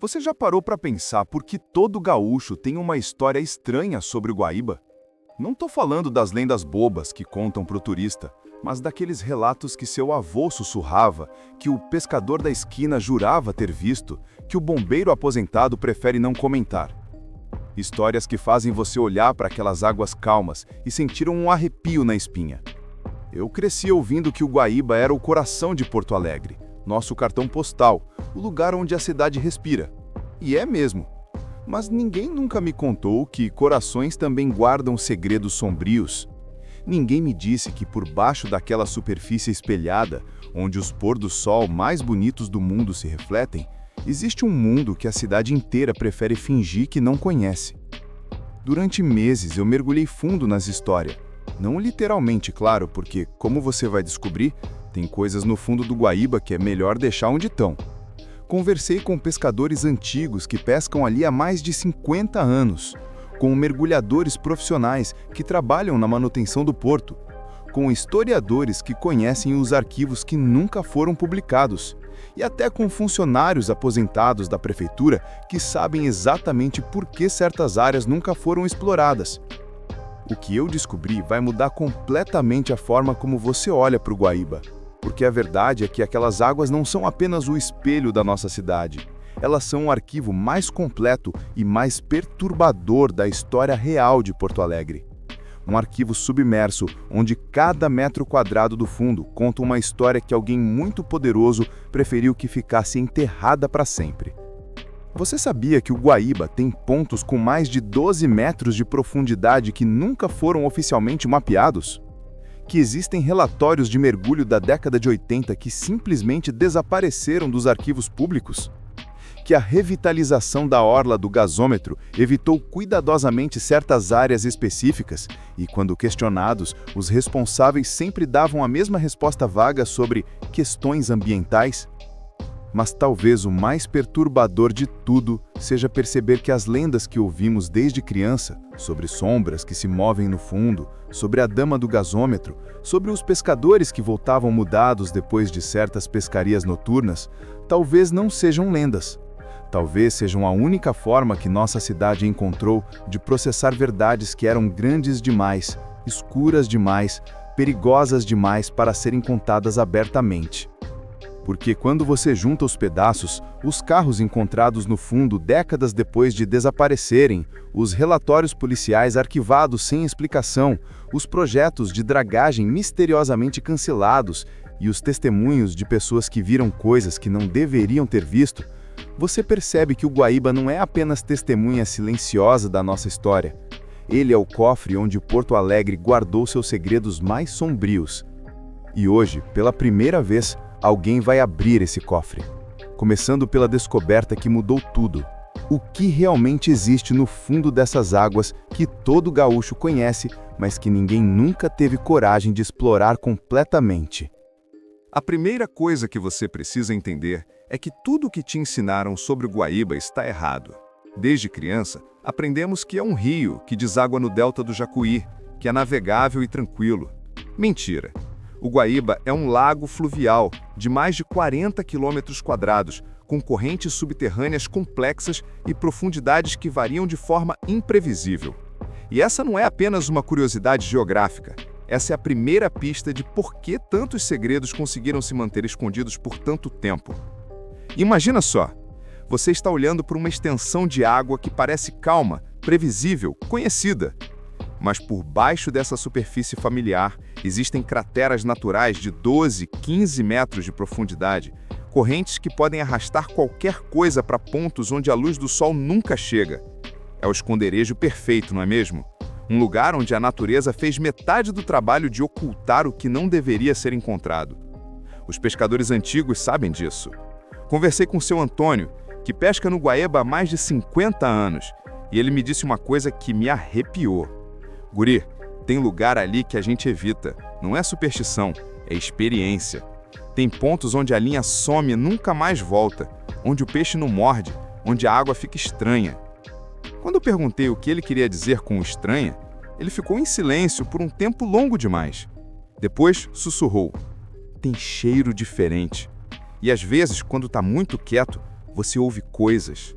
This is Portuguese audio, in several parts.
Você já parou para pensar por que todo gaúcho tem uma história estranha sobre o Guaíba? Não tô falando das lendas bobas que contam pro turista, mas daqueles relatos que seu avô sussurrava, que o pescador da esquina jurava ter visto, que o bombeiro aposentado prefere não comentar. Histórias que fazem você olhar para aquelas águas calmas e sentir um arrepio na espinha. Eu cresci ouvindo que o Guaíba era o coração de Porto Alegre, nosso cartão postal, o lugar onde a cidade respira. E é mesmo. Mas ninguém nunca me contou que corações também guardam segredos sombrios. Ninguém me disse que por baixo daquela superfície espelhada, onde os pôr do sol mais bonitos do mundo se refletem, existe um mundo que a cidade inteira prefere fingir que não conhece. Durante meses eu mergulhei fundo nas histórias. Não literalmente, claro, porque, como você vai descobrir, tem coisas no fundo do Guaíba que é melhor deixar onde estão. Conversei com pescadores antigos que pescam ali há mais de 50 anos, com mergulhadores profissionais que trabalham na manutenção do porto, com historiadores que conhecem os arquivos que nunca foram publicados, e até com funcionários aposentados da prefeitura que sabem exatamente por que certas áreas nunca foram exploradas. O que eu descobri vai mudar completamente a forma como você olha para o Guaíba. Porque a verdade é que aquelas águas não são apenas o espelho da nossa cidade. Elas são o arquivo mais completo e mais perturbador da história real de Porto Alegre. Um arquivo submerso, onde cada metro quadrado do fundo conta uma história que alguém muito poderoso preferiu que ficasse enterrada para sempre. Você sabia que o Guaíba tem pontos com mais de 12 metros de profundidade que nunca foram oficialmente mapeados? Que existem relatórios de mergulho da década de 80 que simplesmente desapareceram dos arquivos públicos? Que a revitalização da orla do gasômetro evitou cuidadosamente certas áreas específicas e, quando questionados, os responsáveis sempre davam a mesma resposta vaga sobre questões ambientais? Mas talvez o mais perturbador de tudo seja perceber que as lendas que ouvimos desde criança, sobre sombras que se movem no fundo, sobre a dama do gasômetro, sobre os pescadores que voltavam mudados depois de certas pescarias noturnas, talvez não sejam lendas. Talvez sejam a única forma que nossa cidade encontrou de processar verdades que eram grandes demais, escuras demais, perigosas demais para serem contadas abertamente. Porque quando você junta os pedaços, os carros encontrados no fundo décadas depois de desaparecerem, os relatórios policiais arquivados sem explicação, os projetos de dragagem misteriosamente cancelados e os testemunhos de pessoas que viram coisas que não deveriam ter visto, você percebe que o Guaíba não é apenas testemunha silenciosa da nossa história. Ele é o cofre onde Porto Alegre guardou seus segredos mais sombrios. E hoje, pela primeira vez, alguém vai abrir esse cofre, começando pela descoberta que mudou tudo. O que realmente existe no fundo dessas águas que todo gaúcho conhece, mas que ninguém nunca teve coragem de explorar completamente. A primeira coisa que você precisa entender é que tudo o que te ensinaram sobre o Guaíba está errado. Desde criança, aprendemos que é um rio que deságua no delta do Jacuí, que é navegável e tranquilo. Mentira! O Guaíba é um lago fluvial de mais de 40 quilômetros quadrados, com correntes subterrâneas complexas e profundidades que variam de forma imprevisível. E essa não é apenas uma curiosidade geográfica. Essa é a primeira pista de por que tantos segredos conseguiram se manter escondidos por tanto tempo. Imagina só, você está olhando para uma extensão de água que parece calma, previsível, conhecida. Mas por baixo dessa superfície familiar, existem crateras naturais de 12, 15 metros de profundidade, correntes que podem arrastar qualquer coisa para pontos onde a luz do sol nunca chega. É o esconderijo perfeito, não é mesmo? Um lugar onde a natureza fez metade do trabalho de ocultar o que não deveria ser encontrado. Os pescadores antigos sabem disso. Conversei com o seu Antônio, que pesca no Guaíba há mais de 50 anos, e ele me disse uma coisa que me arrepiou. Guri, tem lugar ali que a gente evita. Não é superstição, é experiência. Tem pontos onde a linha some e nunca mais volta, onde o peixe não morde, onde a água fica estranha. Quando eu perguntei o que ele queria dizer com estranha, ele ficou em silêncio por um tempo longo demais. Depois sussurrou: tem cheiro diferente. E às vezes, quando está muito quieto, você ouve coisas.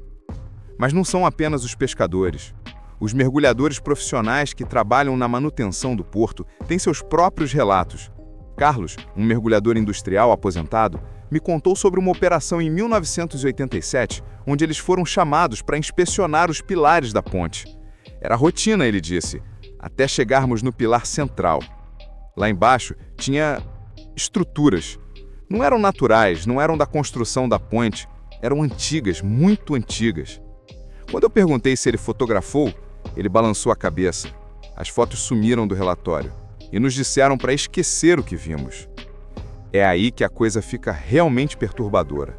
Mas não são apenas os pescadores. Os mergulhadores profissionais que trabalham na manutenção do porto têm seus próprios relatos. Carlos, um mergulhador industrial aposentado, me contou sobre uma operação em 1987, onde eles foram chamados para inspecionar os pilares da ponte. Era rotina, ele disse, até chegarmos no pilar central. Lá embaixo tinha estruturas. Não eram naturais, não eram da construção da ponte, eram antigas, muito antigas. Quando eu perguntei se ele fotografou, ele balançou a cabeça. As fotos sumiram do relatório e nos disseram para esquecer o que vimos. É aí que a coisa fica realmente perturbadora.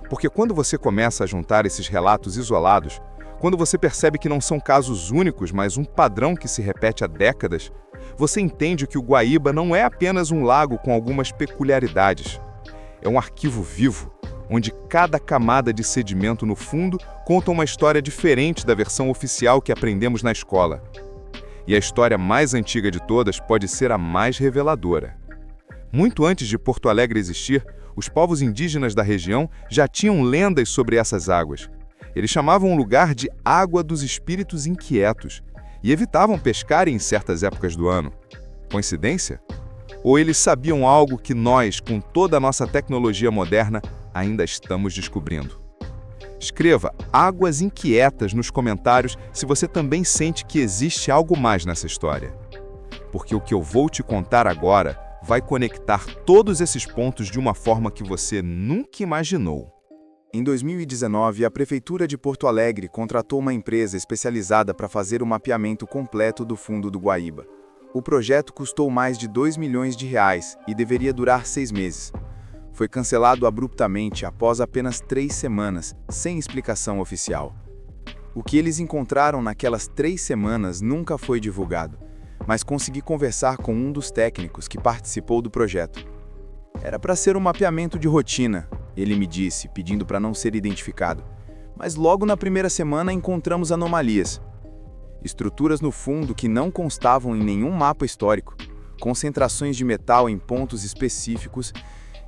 Porque quando você começa a juntar esses relatos isolados, quando você percebe que não são casos únicos, mas um padrão que se repete há décadas, você entende que o Guaíba não é apenas um lago com algumas peculiaridades. É um arquivo vivo, onde cada camada de sedimento no fundo conta uma história diferente da versão oficial que aprendemos na escola. E a história mais antiga de todas pode ser a mais reveladora. Muito antes de Porto Alegre existir, os povos indígenas da região já tinham lendas sobre essas águas. Eles chamavam o lugar de Água dos Espíritos Inquietos e evitavam pescar em certas épocas do ano. Coincidência? Ou eles sabiam algo que nós, com toda a nossa tecnologia moderna, ainda estamos descobrindo? Escreva Águas Inquietas nos comentários se você também sente que existe algo mais nessa história. Porque o que eu vou te contar agora vai conectar todos esses pontos de uma forma que você nunca imaginou. Em 2019, a Prefeitura de Porto Alegre contratou uma empresa especializada para fazer o mapeamento completo do fundo do Guaíba. O projeto custou mais de R$ 2 milhões e deveria durar 6 meses. Foi cancelado abruptamente após apenas 3 semanas, sem explicação oficial. O que eles encontraram naquelas 3 semanas nunca foi divulgado, mas consegui conversar com um dos técnicos que participou do projeto. Era para ser um mapeamento de rotina, ele me disse, pedindo para não ser identificado. Mas logo na primeira semana encontramos anomalias. Estruturas no fundo que não constavam em nenhum mapa histórico, concentrações de metal em pontos específicos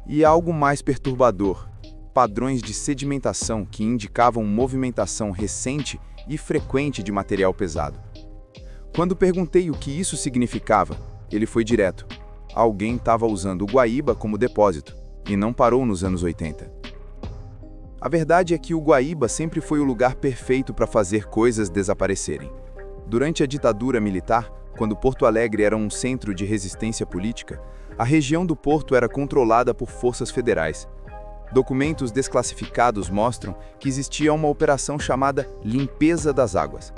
e algo mais perturbador, padrões de sedimentação que indicavam movimentação recente e frequente de material pesado. Quando perguntei o que isso significava, ele foi direto. Alguém estava usando o Guaíba como depósito, e não parou nos anos 80. A verdade é que o Guaíba sempre foi o lugar perfeito para fazer coisas desaparecerem. Durante a ditadura militar, quando Porto Alegre era um centro de resistência política, a região do porto era controlada por forças federais. Documentos desclassificados mostram que existia uma operação chamada Limpeza das Águas,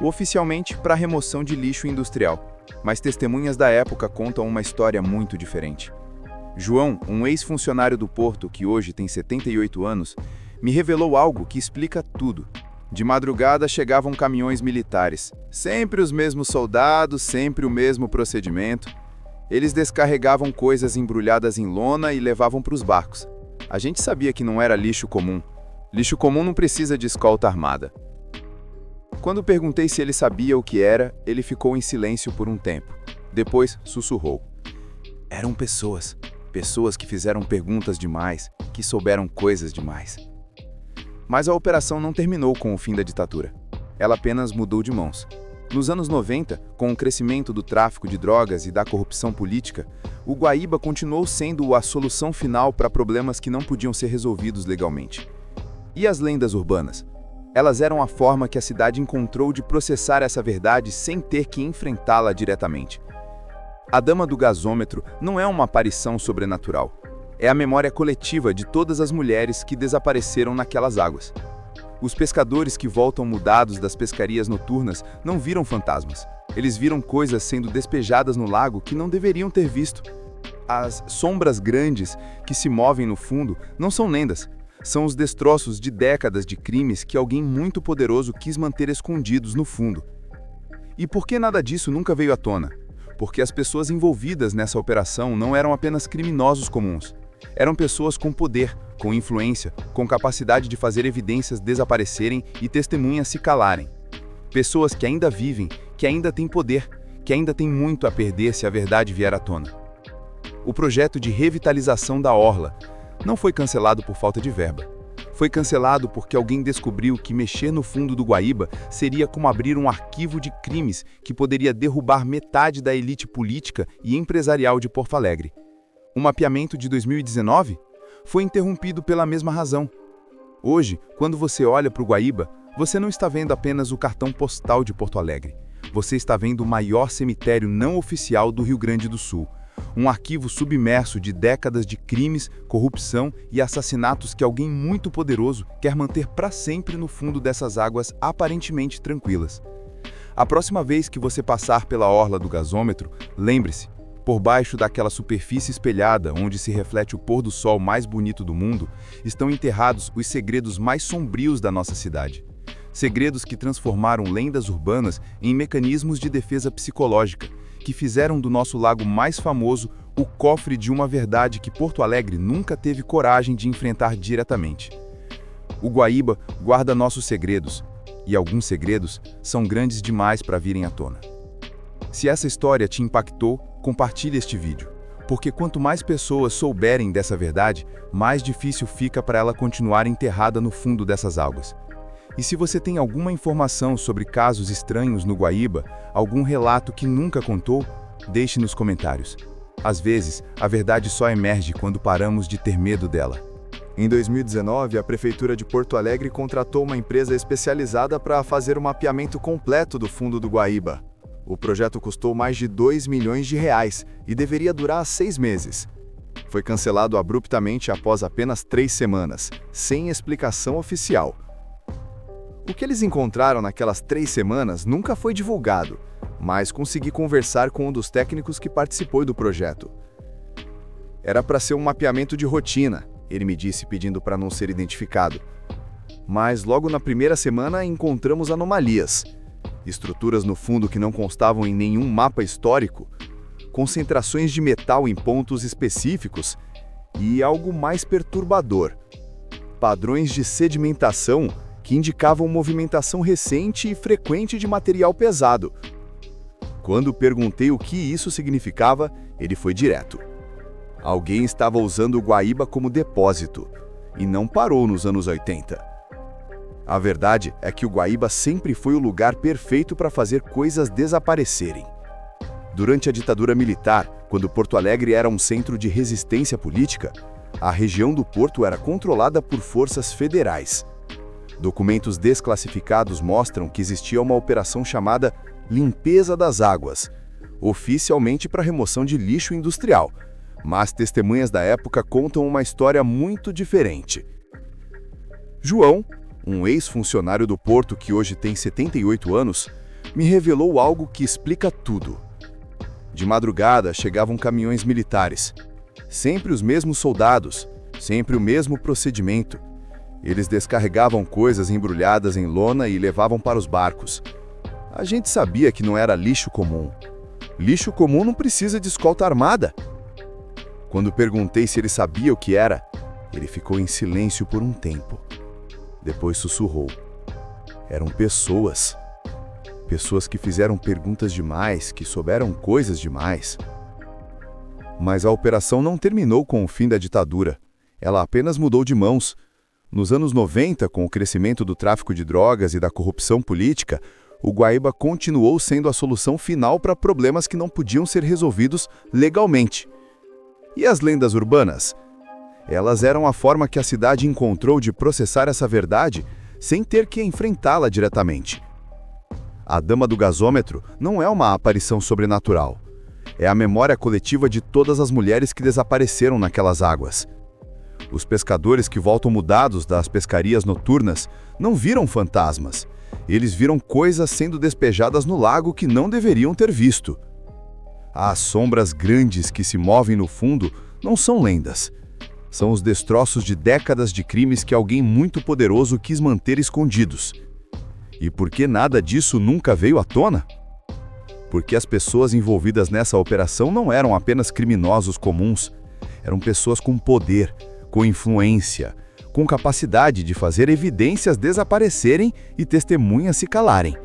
oficialmente para a remoção de lixo industrial, mas testemunhas da época contam uma história muito diferente. João, um ex-funcionário do porto que hoje tem 78 anos, me revelou algo que explica tudo. De madrugada chegavam caminhões militares, sempre os mesmos soldados, sempre o mesmo procedimento. Eles descarregavam coisas embrulhadas em lona e levavam para os barcos. A gente sabia que não era lixo comum. Lixo comum não precisa de escolta armada. Quando perguntei se ele sabia o que era, ele ficou em silêncio por um tempo. Depois sussurrou. Eram pessoas. Pessoas que fizeram perguntas demais, que souberam coisas demais. Mas a operação não terminou com o fim da ditadura. Ela apenas mudou de mãos. Nos anos 90, com o crescimento do tráfico de drogas e da corrupção política, o Guaíba continuou sendo a solução final para problemas que não podiam ser resolvidos legalmente. E as lendas urbanas? Elas eram a forma que a cidade encontrou de processar essa verdade sem ter que enfrentá-la diretamente. A Dama do Gasômetro não é uma aparição sobrenatural. É a memória coletiva de todas as mulheres que desapareceram naquelas águas. Os pescadores que voltam mudados das pescarias noturnas não viram fantasmas. Eles viram coisas sendo despejadas no lago que não deveriam ter visto. As sombras grandes que se movem no fundo não são lendas. São os destroços de décadas de crimes que alguém muito poderoso quis manter escondidos no fundo. E por que nada disso nunca veio à tona? Porque as pessoas envolvidas nessa operação não eram apenas criminosos comuns. Eram pessoas com poder, com influência, com capacidade de fazer evidências desaparecerem e testemunhas se calarem. Pessoas que ainda vivem, que ainda têm poder, que ainda têm muito a perder se a verdade vier à tona. O projeto de revitalização da orla não foi cancelado por falta de verba. Foi cancelado porque alguém descobriu que mexer no fundo do Guaíba seria como abrir um arquivo de crimes que poderia derrubar metade da elite política e empresarial de Porto Alegre. O mapeamento de 2019 foi interrompido pela mesma razão. Hoje, quando você olha para o Guaíba, você não está vendo apenas o cartão postal de Porto Alegre. Você está vendo o maior cemitério não oficial do Rio Grande do Sul. Um arquivo submerso de décadas de crimes, corrupção e assassinatos que alguém muito poderoso quer manter para sempre no fundo dessas águas aparentemente tranquilas. A próxima vez que você passar pela orla do gasômetro, lembre-se, por baixo daquela superfície espelhada onde se reflete o pôr do sol mais bonito do mundo, estão enterrados os segredos mais sombrios da nossa cidade. Segredos que transformaram lendas urbanas em mecanismos de defesa psicológica, que fizeram do nosso lago mais famoso o cofre de uma verdade que Porto Alegre nunca teve coragem de enfrentar diretamente. O Guaíba guarda nossos segredos, e alguns segredos são grandes demais para virem à tona. Se essa história te impactou, compartilhe este vídeo, porque quanto mais pessoas souberem dessa verdade, mais difícil fica para ela continuar enterrada no fundo dessas águas. E se você tem alguma informação sobre casos estranhos no Guaíba, algum relato que nunca contou, deixe nos comentários. Às vezes, a verdade só emerge quando paramos de ter medo dela. Em 2019, a Prefeitura de Porto Alegre contratou uma empresa especializada para fazer o mapeamento completo do fundo do Guaíba. O projeto custou mais de R$2 milhões e deveria durar 6 meses. Foi cancelado abruptamente após apenas 3 semanas, sem explicação oficial. O que eles encontraram naquelas 3 semanas nunca foi divulgado, mas consegui conversar com um dos técnicos que participou do projeto. Era para ser um mapeamento de rotina, ele me disse pedindo para não ser identificado. Mas logo na primeira semana encontramos anomalias. Estruturas no fundo que não constavam em nenhum mapa histórico, concentrações de metal em pontos específicos e algo mais perturbador: padrões de sedimentação que indicavam movimentação recente e frequente de material pesado. Quando perguntei o que isso significava, ele foi direto. Alguém estava usando o Guaíba como depósito, e não parou nos anos 80. A verdade é que o Guaíba sempre foi o lugar perfeito para fazer coisas desaparecerem. Durante a ditadura militar, quando Porto Alegre era um centro de resistência política, a região do Porto era controlada por forças federais. Documentos desclassificados mostram que existia uma operação chamada Limpeza das Águas, oficialmente para remoção de lixo industrial, mas testemunhas da época contam uma história muito diferente. João, um ex-funcionário do Porto que hoje tem 78 anos, me revelou algo que explica tudo. De madrugada chegavam caminhões militares, sempre os mesmos soldados, sempre o mesmo procedimento. Eles descarregavam coisas embrulhadas em lona e levavam para os barcos. A gente sabia que não era lixo comum. Lixo comum não precisa de escolta armada. Quando perguntei se ele sabia o que era, ele ficou em silêncio por um tempo. Depois sussurrou. Eram pessoas. Pessoas que fizeram perguntas demais, que souberam coisas demais. Mas a operação não terminou com o fim da ditadura. Ela apenas mudou de mãos. Nos anos 90, com o crescimento do tráfico de drogas e da corrupção política, o Guaíba continuou sendo a solução final para problemas que não podiam ser resolvidos legalmente. E as lendas urbanas? Elas eram a forma que a cidade encontrou de processar essa verdade sem ter que enfrentá-la diretamente. A Dama do Gasômetro não é uma aparição sobrenatural. É a memória coletiva de todas as mulheres que desapareceram naquelas águas. Os pescadores que voltam mudados das pescarias noturnas não viram fantasmas. Eles viram coisas sendo despejadas no lago que não deveriam ter visto. As sombras grandes que se movem no fundo não são lendas. São os destroços de décadas de crimes que alguém muito poderoso quis manter escondidos. E por que nada disso nunca veio à tona? Porque as pessoas envolvidas nessa operação não eram apenas criminosos comuns. Eram pessoas com poder, com influência, com capacidade de fazer evidências desaparecerem e testemunhas se calarem.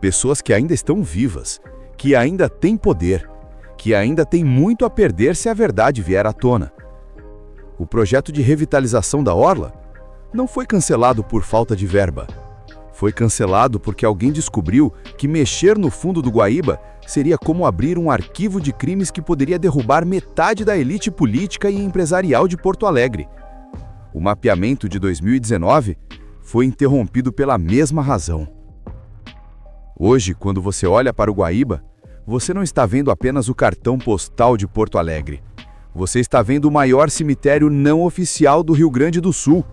Pessoas que ainda estão vivas, que ainda têm poder, que ainda têm muito a perder se a verdade vier à tona. O projeto de revitalização da orla? não foi cancelado por falta de verba. Foi cancelado porque alguém descobriu que mexer no fundo do Guaíba seria como abrir um arquivo de crimes que poderia derrubar metade da elite política e empresarial de Porto Alegre. O mapeamento de 2019 foi interrompido pela mesma razão. Hoje, quando você olha para o Guaíba, você não está vendo apenas o cartão postal de Porto Alegre. Você está vendo o maior cemitério não oficial do Rio Grande do Sul.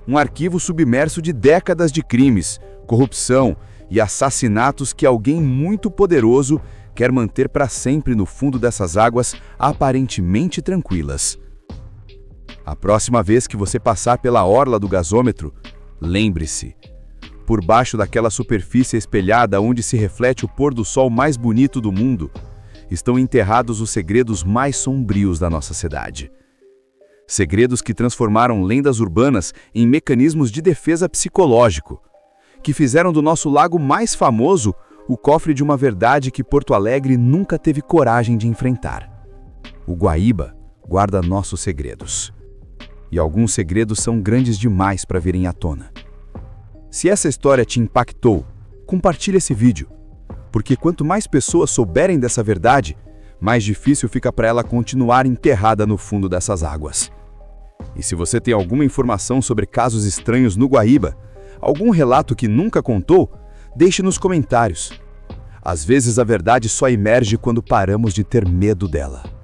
Um arquivo submerso de décadas de crimes, corrupção e assassinatos que alguém muito poderoso quer manter para sempre no fundo dessas águas aparentemente tranquilas. A próxima vez que você passar pela orla do gasômetro, lembre-se, por baixo daquela superfície espelhada onde se reflete o pôr do sol mais bonito do mundo, estão enterrados os segredos mais sombrios da nossa cidade. Segredos que transformaram lendas urbanas em mecanismos de defesa psicológico, que fizeram do nosso lago mais famoso o cofre de uma verdade que Porto Alegre nunca teve coragem de enfrentar. O Guaíba guarda nossos segredos. E alguns segredos são grandes demais para virem à tona. Se essa história te impactou, compartilhe esse vídeo, porque quanto mais pessoas souberem dessa verdade, mais difícil fica para ela continuar enterrada no fundo dessas águas. E se você tem alguma informação sobre casos estranhos no Guaíba, algum relato que nunca contou, deixe nos comentários. Às vezes a verdade só emerge quando paramos de ter medo dela.